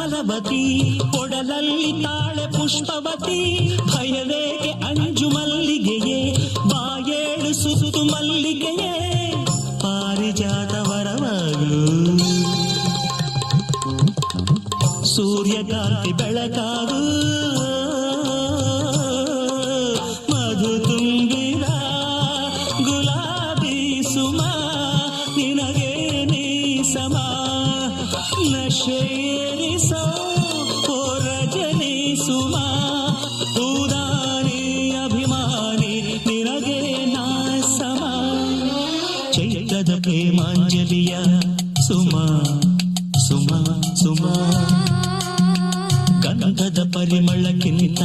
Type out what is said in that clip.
ಕಮಲವತಿ ಕೊಡಲಲ್ಲಿ ತಾಳೆ ಪುಷ್ಪವತಿ ಭಯವೇಗೆ ಅಂಜು ಮಲ್ಲಿಗೆಯೇ ಬಾಯೇಳು ಸುತ್ತು ಮಲ್ಲಿಗೆಯೇ ಪಾರಿಜಾತ ವರವಾಗು ಸೂರ್ಯಕಾಂತಿ ಬೆಳಕಾಗು ಮಧು ತುಂಬಿದ ಗುಲಾಬಿ ಸುಮ ನಿನಗೆ ನೀ ಸಮ ನಶೇರಿಸೋ ಓ ರಜನಿ ಸುಮ ಉದಾನಿ ಅಭಿಮಾನಿ ನಿನಗೆ ನಾ ಸಮ ಚೈತ್ರದ ಪ್ರೇಮಾಂಜಲಿಯ ಸುಮ ಸುಮ ಸುಮ ಗಂಧದ ಪರಿಮಳಕ್ಕಿಂತ